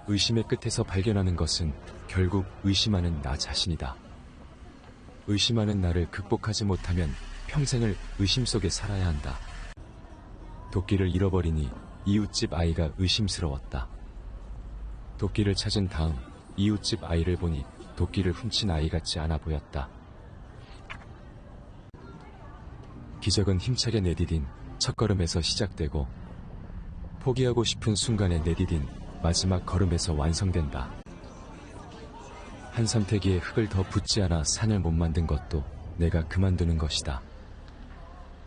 의심의 끝에서 발견하는 것은 결국 의심하는 나 자신이다. 의심하는 나를 극복하지 못하면 평생을 의심 속에 살아야 한다. 도끼를 잃어버리니 이웃집 아이가 의심스러웠다. 도끼를 찾은 다음 이웃집 아이를 보니 도끼를 훔친 아이 같지 않아 보였다. 기적은 힘차게 내디딘 첫걸음에서 시작되고 포기하고 싶은 순간에 내디딘 마지막 걸음에서 완성된다. 한 삼태기에 흙을 더 붓지 않아 산을 못 만든 것도 내가 그만두는 것이다.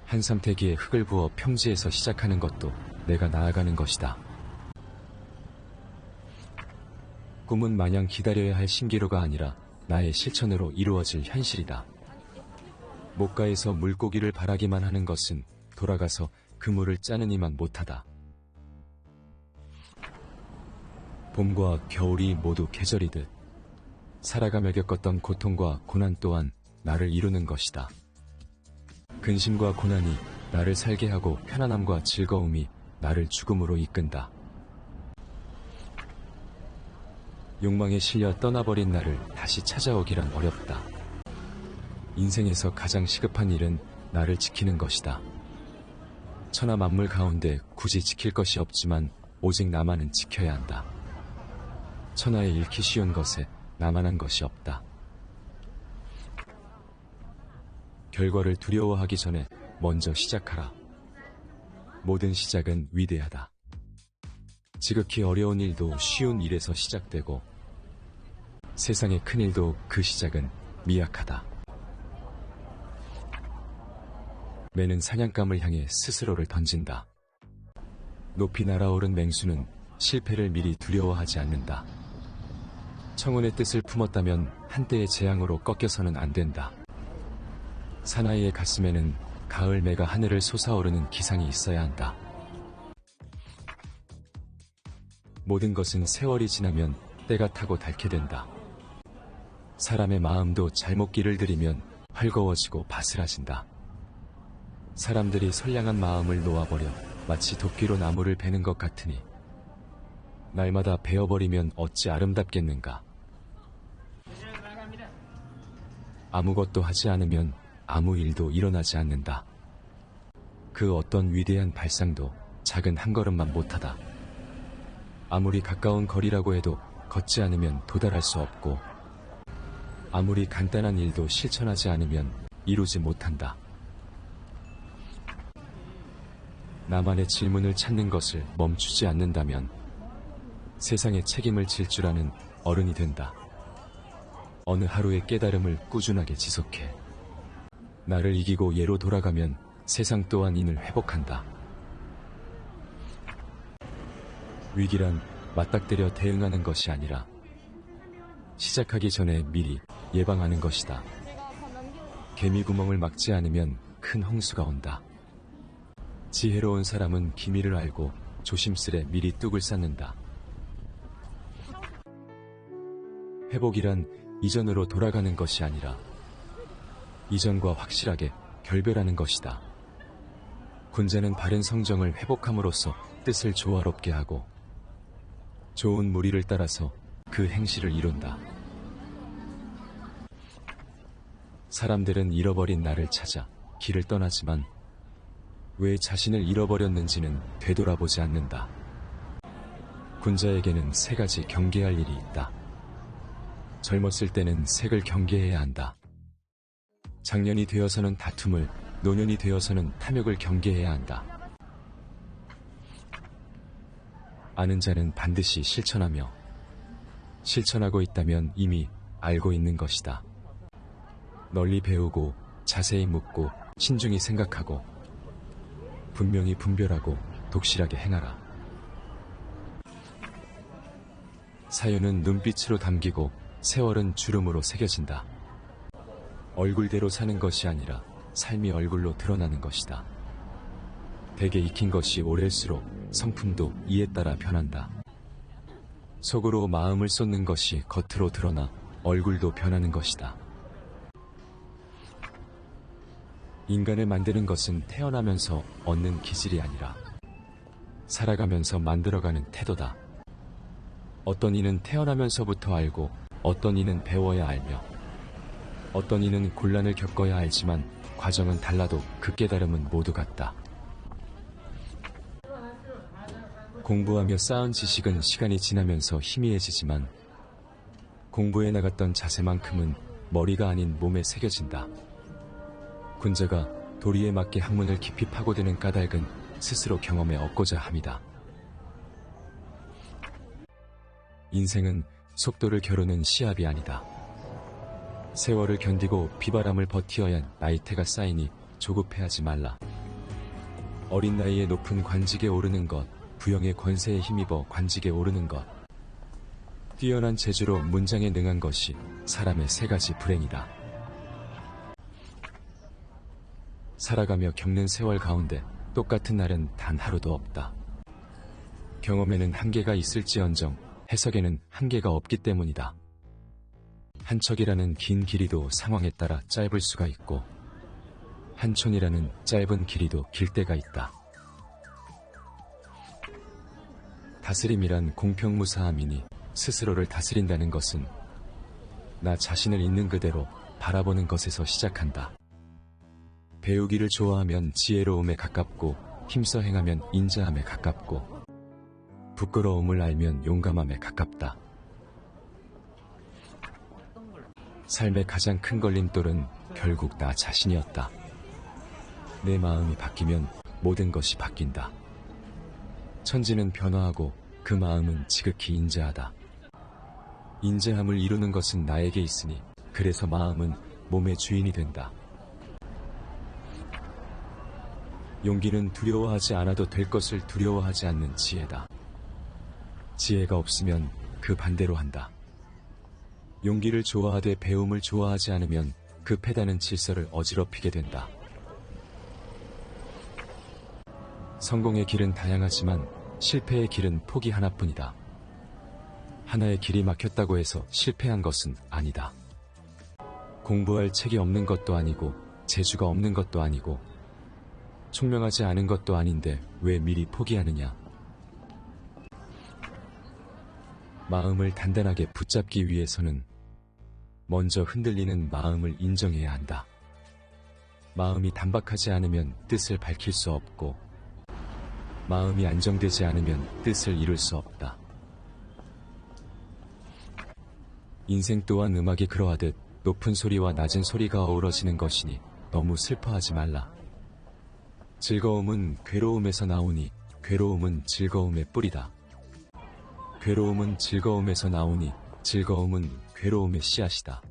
한 삼태기에 흙을 부어 평지에서 시작하는 것도 내가 나아가는 것이다. 꿈은 마냥 기다려야 할 신기루가 아니라 나의 실천으로 이루어질 현실이다. 목가에서 물고기를 바라기만 하는 것은 돌아가서 그물을 짜느니만 못하다. 봄과 겨울이 모두 계절이듯 살아가며 겪었던 고통과 고난 또한 나를 이루는 것이다. 근심과 고난이 나를 살게 하고 편안함과 즐거움이 나를 죽음으로 이끈다. 욕망에 실려 떠나버린 나를 다시 찾아오기란 어렵다. 인생에서 가장 시급한 일은 나를 지키는 것이다. 천하 만물 가운데 굳이 지킬 것이 없지만 오직 나만은 지켜야 한다. 천하에 잃기 쉬운 것에 나만한 것이 없다. 결과를 두려워하기 전에 먼저 시작하라. 모든 시작은 위대하다. 지극히 어려운 일도 쉬운 일에서 시작되고 세상의 큰 일도 그 시작은 미약하다. 매는 사냥감을 향해 스스로를 던진다. 높이 날아오른 맹수는 실패를 미리 두려워하지 않는다. 청혼의 뜻을 품었다면 한때의 재앙으로 꺾여서는 안 된다. 사나이의 가슴에는 가을 매가 하늘을 솟아오르는 기상이 있어야 한다. 모든 것은 세월이 지나면 때가 타고 닳게 된다. 사람의 마음도 잘못 길을 들이면 헐거워지고 바스라진다. 사람들이 선량한 마음을 놓아버려 마치 도끼로 나무를 베는 것 같으니 날마다 베어버리면 어찌 아름답겠는가. 아무것도 하지 않으면 아무 일도 일어나지 않는다. 그 어떤 위대한 발상도 작은 한 걸음만 못하다. 아무리 가까운 거리라고 해도 걷지 않으면 도달할 수 없고 아무리 간단한 일도 실천하지 않으면 이루지 못한다. 나만의 질문을 찾는 것을 멈추지 않는다면 세상에 책임을 질 줄 아는 어른이 된다. 어느 하루의 깨달음을 꾸준하게 지속해. 나를 이기고 예로 돌아가면 세상 또한 인을 회복한다. 위기란 맞닥뜨려 대응하는 것이 아니라 시작하기 전에 미리 예방하는 것이다. 개미 구멍을 막지 않으면 큰 홍수가 온다. 지혜로운 사람은 기미를 알고 조심스레 미리 뚝을 쌓는다. 회복이란 이전으로 돌아가는 것이 아니라 이전과 확실하게 결별하는 것이다. 군자는 바른 성정을 회복함으로써 뜻을 조화롭게 하고 좋은 무리를 따라서 그 행실을 이룬다. 사람들은 잃어버린 나를 찾아 길을 떠나지만 왜 자신을 잃어버렸는지는 되돌아보지 않는다. 군자에게는 세 가지 경계할 일이 있다. 젊었을 때는 색을 경계해야 한다. 장년이 되어서는 다툼을, 노년이 되어서는 탐욕을 경계해야 한다. 아는 자는 반드시 실천하며 실천하고 있다면 이미 알고 있는 것이다. 널리 배우고 자세히 묻고 신중히 생각하고 분명히 분별하고 독실하게 행하라. 사유는 눈빛으로 담기고 세월은 주름으로 새겨진다. 얼굴대로 사는 것이 아니라 삶이 얼굴로 드러나는 것이다. 대개 익힌 것이 오래일수록 성품도 이에 따라 변한다. 속으로 마음을 쏟는 것이 겉으로 드러나 얼굴도 변하는 것이다. 인간을 만드는 것은 태어나면서 얻는 기질이 아니라 살아가면서 만들어가는 태도다. 어떤 이는 태어나면서부터 알고 어떤 이는 배워야 알며 어떤 이는 곤란을 겪어야 알지만 과정은 달라도 그 깨달음은 모두 같다. 공부하며 쌓은 지식은 시간이 지나면서 희미해지지만 공부해 나갔던 자세만큼은 머리가 아닌 몸에 새겨진다. 군자가 도리에 맞게 학문을 깊이 파고드는 까닭은 스스로 경험해 얻고자 함이다. 인생은 속도를 겨루는 시합이 아니다. 세월을 견디고 비바람을 버티어야 나이테가 쌓이니 조급해하지 말라. 어린 나이에 높은 관직에 오르는 것, 부영의 권세에 힘입어 관직에 오르는 것, 뛰어난 재주로 문장에 능한 것이 사람의 세 가지 불행이다. 살아가며 겪는 세월 가운데 똑같은 날은 단 하루도 없다. 경험에는 한계가 있을지언정 해석에는 한계가 없기 때문이다. 한 척이라는 긴 길이도 상황에 따라 짧을 수가 있고 한 촌이라는 짧은 길이도 길 때가 있다. 다스림이란 공평무사함이니 스스로를 다스린다는 것은 나 자신을 있는 그대로 바라보는 것에서 시작한다. 배우기를 좋아하면 지혜로움에 가깝고 힘써 행하면 인자함에 가깝고 부끄러움을 알면 용감함에 가깝다. 삶의 가장 큰 걸림돌은 결국 나 자신이었다. 내 마음이 바뀌면 모든 것이 바뀐다. 천지는 변화하고 그 마음은 지극히 인자하다. 인자함을 이루는 것은 나에게 있으니 그래서 마음은 몸의 주인이 된다. 용기는 두려워하지 않아도 될 것을 두려워하지 않는 지혜다. 지혜가 없으면 그 반대로 한다. 용기를 좋아하되 배움을 좋아하지 않으면 그 패다는 질서를 어지럽히게 된다. 성공의 길은 다양하지만 실패의 길은 포기 하나뿐이다. 하나의 길이 막혔다고 해서 실패한 것은 아니다. 공부할 책이 없는 것도 아니고 재주가 없는 것도 아니고 총명하지 않은 것도 아닌데 왜 미리 포기하느냐. 마음을 단단하게 붙잡기 위해서는 먼저 흔들리는 마음을 인정해야 한다. 마음이 단박하지 않으면 뜻을 밝힐 수 없고 마음이 안정되지 않으면 뜻을 이룰 수 없다. 인생 또한 음악이 그러하듯 높은 소리와 낮은 소리가 어우러지는 것이니 너무 슬퍼하지 말라. 즐거움은 괴로움에서 나오니 괴로움은 즐거움의 뿌리다. 괴로움은 즐거움에서 나오니 즐거움은 괴로움의 씨앗이다.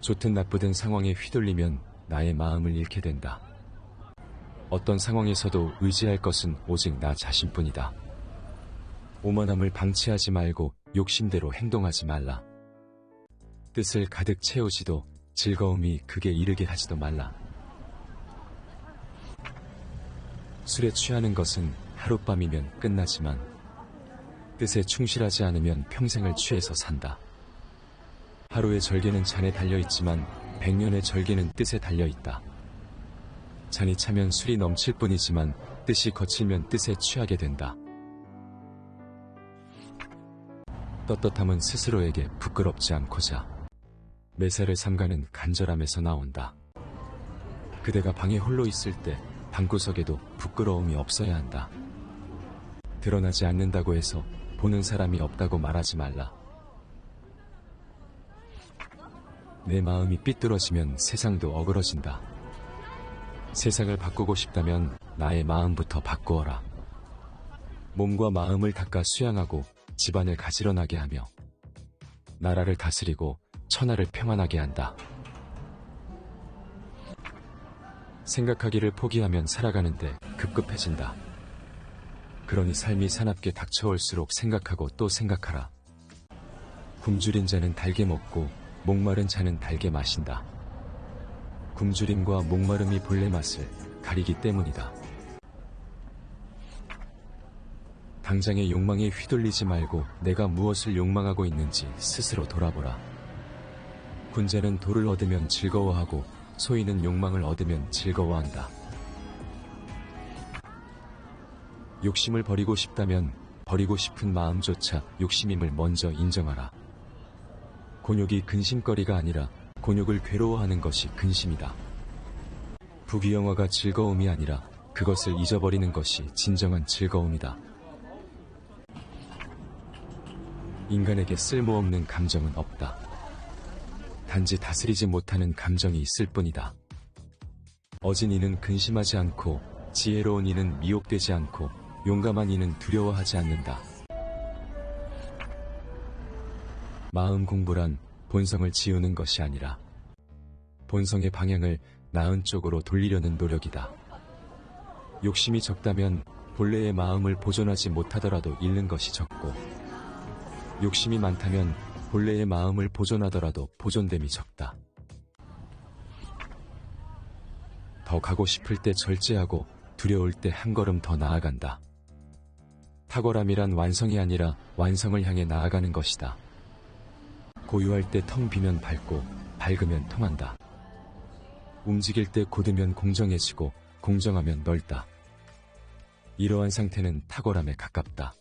좋든 나쁘든 상황에 휘둘리면 나의 마음을 잃게 된다. 어떤 상황에서도 의지할 것은 오직 나 자신뿐이다. 오만함을 방치하지 말고 욕심대로 행동하지 말라. 뜻을 가득 채우지도 즐거움이 극에 이르게 하지도 말라. 술에 취하는 것은 하룻밤이면 끝나지만 뜻에 충실하지 않으면 평생을 취해서 산다. 하루의 절개는 잔에 달려있지만 100년의 절개는 뜻에 달려있다. 잔이 차면 술이 넘칠 뿐이지만 뜻이 거칠면 뜻에 취하게 된다. 떳떳함은 스스로에게 부끄럽지 않고자 매사를 삼가는 간절함에서 나온다. 그대가 방에 홀로 있을 때 방구석에도 부끄러움이 없어야 한다. 드러나지 않는다고 해서 보는 사람이 없다고 말하지 말라. 내 마음이 삐뚤어지면 세상도 어그러진다. 세상을 바꾸고 싶다면 나의 마음부터 바꾸어라. 몸과 마음을 닦아 수양하고 집안을 가지런하게 하며 나라를 다스리고 천하를 평안하게 한다. 생각하기를 포기하면 살아가는데 급급해진다. 그러니 삶이 사납게 닥쳐올수록 생각하고 또 생각하라. 굶주린 자는 달게 먹고 목마른 자는 달게 마신다. 굶주림과 목마름이 본래 맛을 가리기 때문이다. 당장의 욕망에 휘둘리지 말고 내가 무엇을 욕망하고 있는지 스스로 돌아보라. 군자는 돌을 얻으면 즐거워하고 소인은 욕망을 얻으면 즐거워한다. 욕심을 버리고 싶다면 버리고 싶은 마음조차 욕심임을 먼저 인정하라. 곤욕이 근심거리가 아니라 곤욕을 괴로워하는 것이 근심이다. 부귀영화가 즐거움이 아니라 그것을 잊어버리는 것이 진정한 즐거움이다. 인간에게 쓸모없는 감정은 없다. 단지 다스리지 못하는 감정이 있을 뿐이다. 어진 이는 근심하지 않고, 지혜로운 이는 미혹되지 않고, 용감한 이는 두려워하지 않는다. 마음 공부란 본성을 지우는 것이 아니라 본성의 방향을 나은 쪽으로 돌리려는 노력이다. 욕심이 적다면 본래의 마음을 보존하지 못하더라도 잃는 것이 적고, 욕심이 많다면 본래의 마음을 보존하더라도 보존됨이 적다. 더 가고 싶을 때 절제하고 두려울 때 한 걸음 더 나아간다. 탁월함이란 완성이 아니라 완성을 향해 나아가는 것이다. 고요할 때 텅 비면 밝고 밝으면 통한다. 움직일 때 곧으면 공정해지고 공정하면 넓다. 이러한 상태는 탁월함에 가깝다.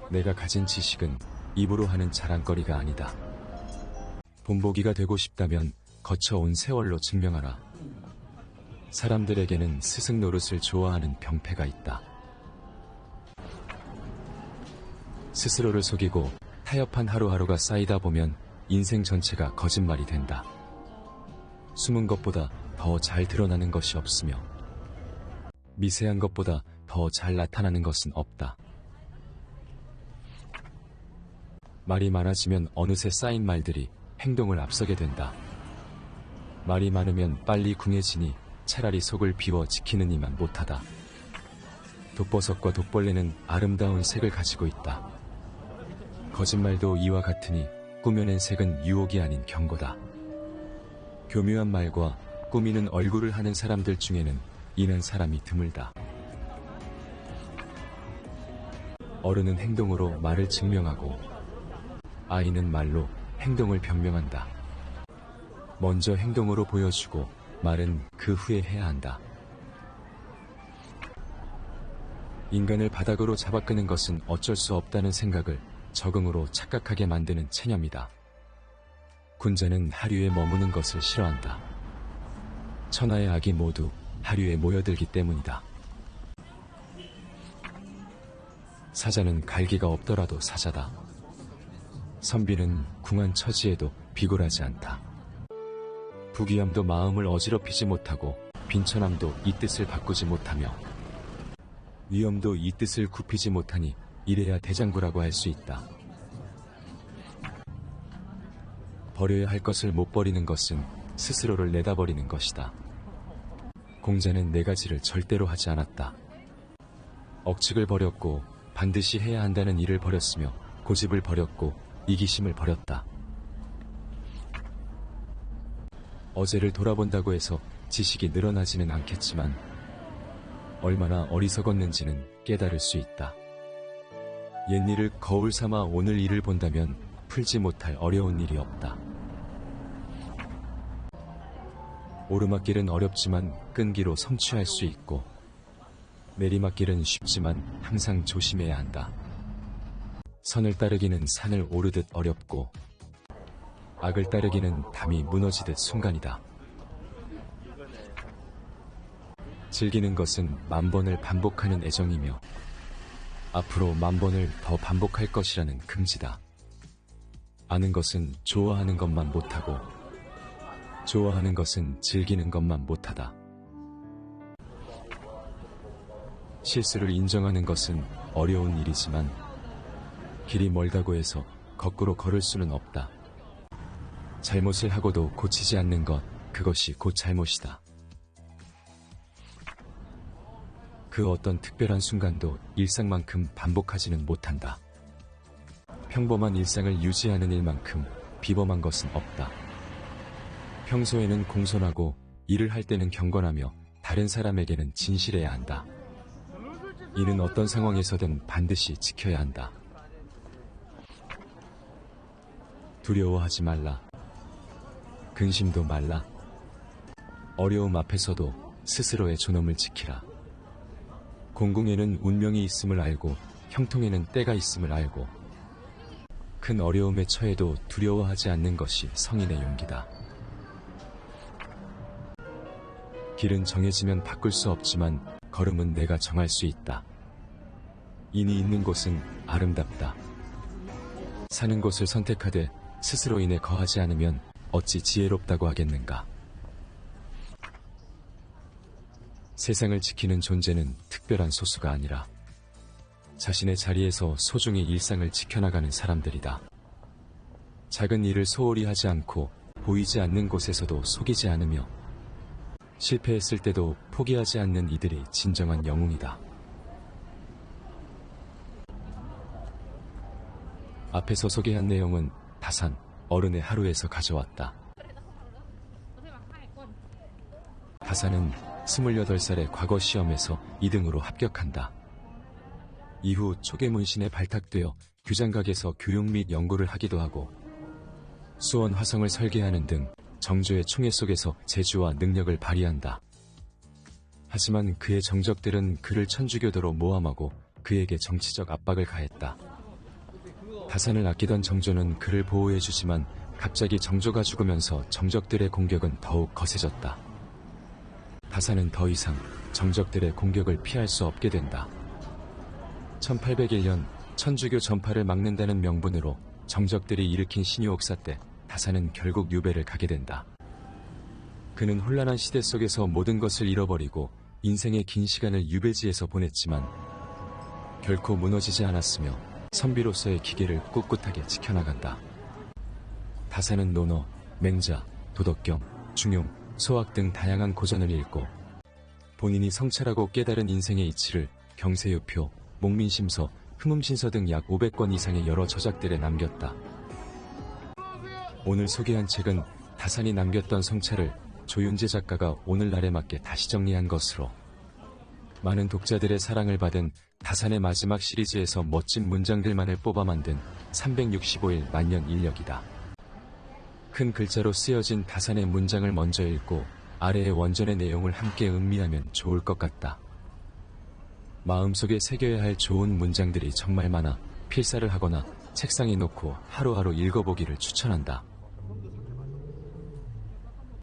내가 가진 지식은 입으로 하는 자랑거리가 아니다. 본보기가 되고 싶다면 거쳐온 세월로 증명하라. 사람들에게는 스승 노릇을 좋아하는 병폐가 있다. 스스로를 속이고 타협한 하루하루가 쌓이다 보면 인생 전체가 거짓말이 된다. 숨은 것보다 더 잘 드러나는 것이 없으며 미세한 것보다 더 잘 나타나는 것은 없다. 말이 많아지면 어느새 쌓인 말들이 행동을 앞서게 된다. 말이 많으면 빨리 궁해지니 차라리 속을 비워 지키는 이만 못하다. 독버섯과 독벌레는 아름다운 색을 가지고 있다. 거짓말도 이와 같으니 꾸며낸 색은 유혹이 아닌 경고다. 교묘한 말과 꾸미는 얼굴을 하는 사람들 중에는 인한 사람이 드물다. 어른은 행동으로 말을 증명하고 아이는 말로 행동을 변명한다. 먼저 행동으로 보여주고 말은 그 후에 해야 한다. 인간을 바닥으로 잡아끄는 것은 어쩔 수 없다는 생각을 적응으로 착각하게 만드는 체념이다. 군자는 하류에 머무는 것을 싫어한다. 천하의 악이 모두 하류에 모여들기 때문이다. 사자는 갈기가 없더라도 사자다. 선비는 궁한 처지에도 비굴하지 않다. 부귀함도 마음을 어지럽히지 못하고 빈천함도 이 뜻을 바꾸지 못하며 위엄도 이 뜻을 굽히지 못하니 이래야 대장부라고 할 수 있다. 버려야 할 것을 못 버리는 것은 스스로를 내다버리는 것이다. 공자는 네 가지를 절대로 하지 않았다. 억측을 버렸고 반드시 해야 한다는 일을 버렸으며 고집을 버렸고 이기심을 버렸다. 어제를 돌아본다고 해서 지식이 늘어나지는 않겠지만 얼마나 어리석었는지는 깨달을 수 있다. 옛일을 거울 삼아 오늘 일을 본다면 풀지 못할 어려운 일이 없다. 오르막길은 어렵지만 끈기로 성취할 수 있고 내리막길은 쉽지만 항상 조심해야 한다. 선을 따르기는 산을 오르듯 어렵고 악을 따르기는 담이 무너지듯 순간이다. 즐기는 것은 만번을 반복하는 애정이며 앞으로 만번을 더 반복할 것이라는 긍지다. 아는 것은 좋아하는 것만 못하고 좋아하는 것은 즐기는 것만 못하다. 실수를 인정하는 것은 어려운 일이지만 길이 멀다고 해서 거꾸로 걸을 수는 없다. 잘못을 하고도 고치지 않는 것, 그것이 곧 잘못이다. 그 어떤 특별한 순간도 일상만큼 반복하지는 못한다. 평범한 일상을 유지하는 일만큼 비범한 것은 없다. 평소에는 공손하고 일을 할 때는 경건하며 다른 사람에게는 진실해야 한다. 이는 어떤 상황에서든 반드시 지켜야 한다. 두려워하지 말라. 근심도 말라. 어려움 앞에서도 스스로의 존엄을 지키라. 공공에는 운명이 있음을 알고 형통에는 때가 있음을 알고 큰 어려움에 처해도 두려워하지 않는 것이 성인의 용기다. 길은 정해지면 바꿀 수 없지만 걸음은 내가 정할 수 있다. 인이 있는 곳은 아름답다. 사는 곳을 선택하되 스스로 인해 거하지 않으면 어찌 지혜롭다고 하겠는가. 세상을 지키는 존재는 특별한 소수가 아니라 자신의 자리에서 소중히 일상을 지켜나가는 사람들이다. 작은 일을 소홀히 하지 않고 보이지 않는 곳에서도 속이지 않으며 실패했을 때도 포기하지 않는 이들이 진정한 영웅이다. 앞에서 소개한 내용은 다산 어른의 하루에서 가져왔다. 다산은 28살의 과거 시험에서 2등으로 합격한다. 이후 초계문신에 발탁되어 규장각에서 교육 및 연구를 하기도 하고 수원 화성을 설계하는 등 정조의 총애 속에서 재주와 능력을 발휘한다. 하지만 그의 정적들은 그를 천주교도로 모함하고 그에게 정치적 압박을 가했다. 다산을 아끼던 정조는 그를 보호해주지만 갑자기 정조가 죽으면서 정적들의 공격은 더욱 거세졌다. 다산은 더 이상 정적들의 공격을 피할 수 없게 된다. 1801년 천주교 전파를 막는다는 명분으로 정적들이 일으킨 신유옥사 때 다산은 결국 유배를 가게 된다. 그는 혼란한 시대 속에서 모든 것을 잃어버리고 인생의 긴 시간을 유배지에서 보냈지만 결코 무너지지 않았으며 선비로서의 기계를 꿋꿋하게 지켜나간다. 다산은 논어, 맹자, 도덕경, 중용, 소학 등 다양한 고전을 읽고 본인이 성찰하고 깨달은 인생의 이치를 경세유표, 목민심서, 흠음신서 등 약 500권 이상의 여러 저작들에 남겼다. 오늘 소개한 책은 다산이 남겼던 성찰을 조윤재 작가가 오늘날에 맞게 다시 정리한 것으로 많은 독자들의 사랑을 받은 다산의 마지막 시리즈에서 멋진 문장들만을 뽑아 만든 365일 만년 인력이다. 큰 글자로 쓰여진 다산의 문장을 먼저 읽고 아래의 원전의 내용을 함께 음미하면 좋을 것 같다. 마음속에 새겨야 할 좋은 문장들이 정말 많아 필사를 하거나 책상에 놓고 하루하루 읽어보기를 추천한다.